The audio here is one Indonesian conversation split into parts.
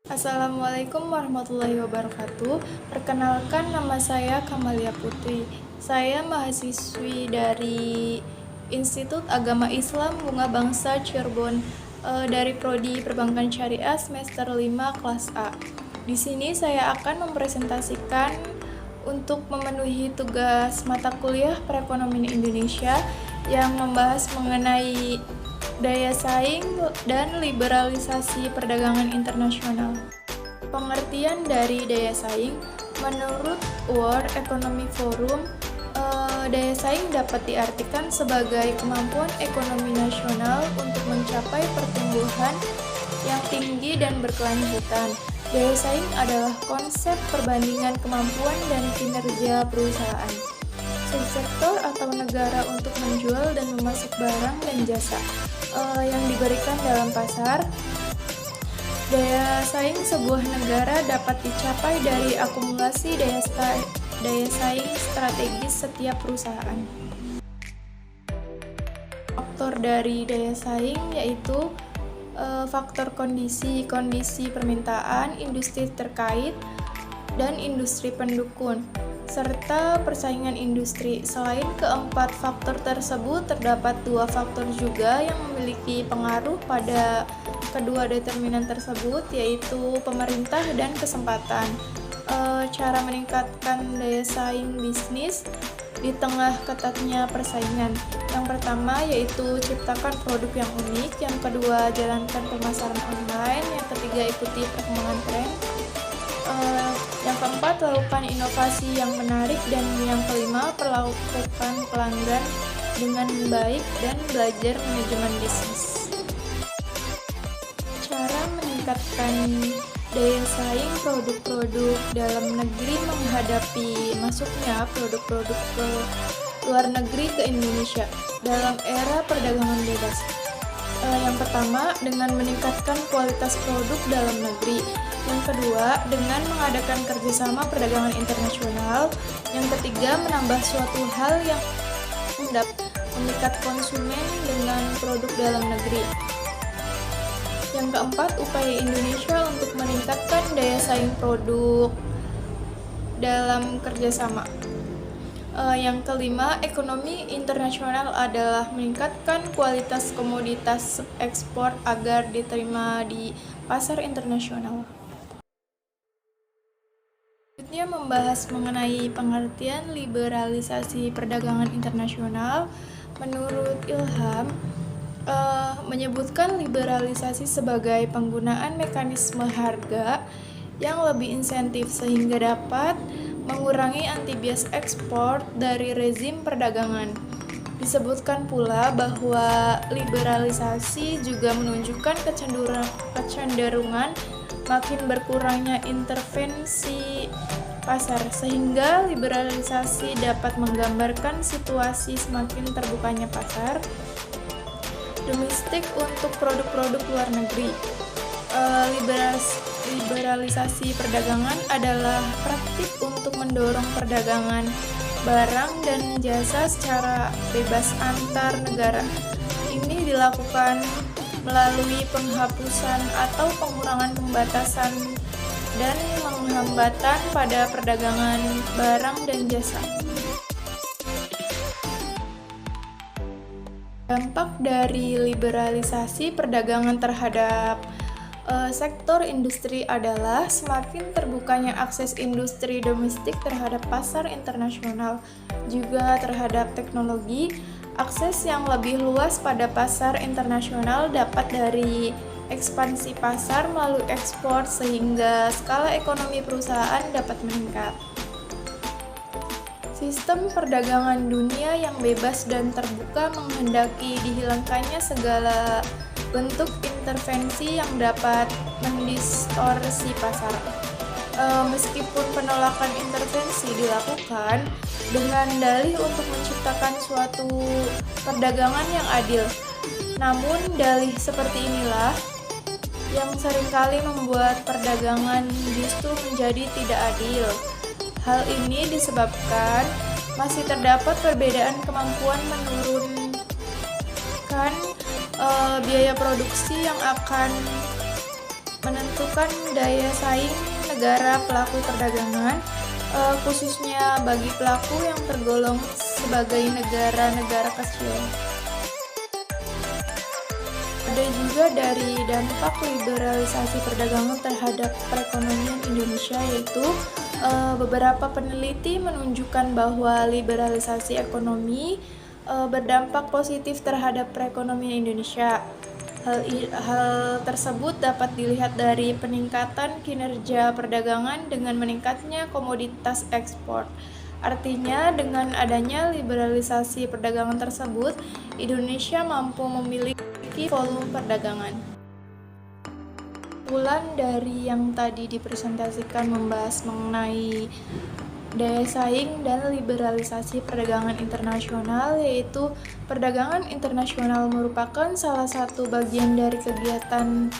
Assalamualaikum warahmatullahi wabarakatuh. Perkenalkan, nama saya Kamalia Putri. Saya mahasiswi dari Institut Agama Islam Bunga Bangsa Cirebon, dari Prodi Perbankan Syariah semester 5 kelas A. Di sini saya akan mempresentasikan untuk memenuhi tugas mata kuliah Perekonomian Indonesia yang membahas mengenai daya saing dan liberalisasi perdagangan internasional. Pengertian dari daya saing, menurut World Economic Forum, daya saing dapat diartikan sebagai kemampuan ekonomi nasional untuk mencapai pertumbuhan yang tinggi dan berkelanjutan. Daya saing adalah konsep perbandingan kemampuan dan kinerja perusahaan, subsektor atau negara untuk menjual dan memasok barang dan jasa yang diberikan dalam pasar. Daya saing sebuah negara dapat dicapai dari akumulasi daya saing strategis setiap perusahaan. Faktor dari daya saing yaitu faktor kondisi permintaan, industri terkait, dan industri pendukung, serta persaingan industri. Selain keempat faktor tersebut, terdapat dua faktor juga yang memiliki pengaruh pada kedua determinan tersebut, yaitu pemerintah dan kesempatan. Cara meningkatkan daya saing bisnis di tengah ketatnya persaingan. Yang pertama yaitu ciptakan produk yang unik, yang kedua jalankan pemasaran online, yang ketiga ikuti perkembangan tren, yang keempat lakukan inovasi yang menarik, dan yang kelima perlakukan pelanggan dengan baik dan belajar manajemen bisnis. Cara meningkatkan daya saing produk-produk dalam negeri menghadapi masuknya produk-produk ke luar negeri ke Indonesia dalam era perdagangan bebas. Yang pertama, dengan meningkatkan kualitas produk dalam negeri. Yang kedua, dengan mengadakan kerjasama perdagangan internasional. Yang ketiga, menambah suatu hal yang dapat memikat konsumen dengan produk dalam negeri. Yang keempat, upaya Indonesia untuk meningkatkan daya saing produk dalam kerjasama. Yang kelima, ekonomi internasional adalah meningkatkan kualitas komoditas ekspor agar diterima di pasar internasional. Selanjutnya membahas mengenai pengertian liberalisasi perdagangan internasional. Menurut Ilham, menyebutkan liberalisasi sebagai penggunaan mekanisme harga yang lebih insentif sehingga dapat mengurangi anti-bias ekspor dari rezim perdagangan. Disebutkan pula bahwa liberalisasi juga menunjukkan kecenderungan makin berkurangnya intervensi pasar, sehingga liberalisasi dapat menggambarkan situasi semakin terbukanya pasar domestik untuk produk-produk luar negeri. Liberalisasi perdagangan adalah praktik untuk mendorong perdagangan barang dan jasa secara bebas antar negara. Ini dilakukan melalui penghapusan atau pengurangan pembatasan dan penghambatan pada perdagangan barang dan jasa. Dampak dari liberalisasi perdagangan terhadap sektor industri adalah semakin terbukanya akses industri domestik terhadap pasar internasional, juga terhadap teknologi. Akses yang lebih luas pada pasar internasional dapat dari ekspansi pasar melalui ekspor, sehingga skala ekonomi perusahaan dapat meningkat. Sistem perdagangan dunia yang bebas dan terbuka menghendaki dihilangkannya segala bentuk intervensi yang dapat mendistorsi pasar. Meskipun penolakan intervensi dilakukan dengan dalih untuk menciptakan suatu perdagangan yang adil, namun dalih seperti inilah yang seringkali membuat perdagangan justru menjadi tidak adil. Hal ini disebabkan masih terdapat perbedaan kemampuan menurunkan biaya produksi yang akan menentukan daya saing negara pelaku perdagangan, khususnya bagi pelaku yang tergolong sebagai negara-negara kecil. Ada juga dari dampak liberalisasi perdagangan terhadap perekonomian Indonesia, yaitu beberapa peneliti menunjukkan bahwa liberalisasi ekonomi berdampak positif terhadap perekonomian Indonesia. Hal tersebut dapat dilihat dari peningkatan kinerja perdagangan dengan meningkatnya komoditas ekspor. Artinya, dengan adanya liberalisasi perdagangan tersebut, Indonesia mampu memiliki volume perdagangan. Kesimpulan dari yang tadi dipresentasikan membahas mengenai daya saing dan liberalisasi perdagangan internasional, yaitu perdagangan internasional merupakan salah satu bagian dari kegiatan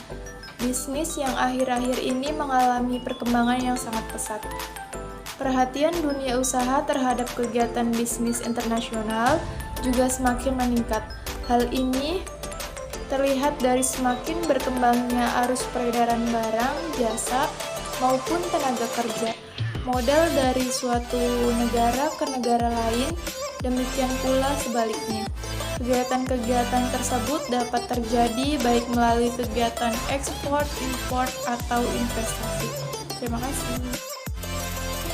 bisnis yang akhir-akhir ini mengalami perkembangan yang sangat pesat. Perhatian dunia usaha terhadap kegiatan bisnis internasional juga semakin meningkat. Hal ini terlihat dari semakin berkembangnya arus peredaran barang, jasa, maupun tenaga kerja, modal dari suatu negara ke negara lain, demikian pula sebaliknya. Kegiatan-kegiatan tersebut dapat terjadi baik melalui kegiatan ekspor, impor, atau investasi. Terima kasih.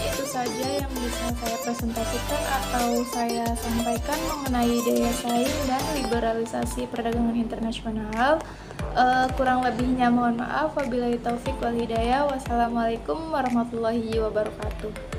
Itu saja yang bisa saya presentasikan atau saya sampaikan mengenai daya saing dan liberalisasi perdagangan internasional. Kurang lebihnya mohon maaf. Wabillahi taufik wal hidayah. Wassalamualaikum warahmatullahi wabarakatuh.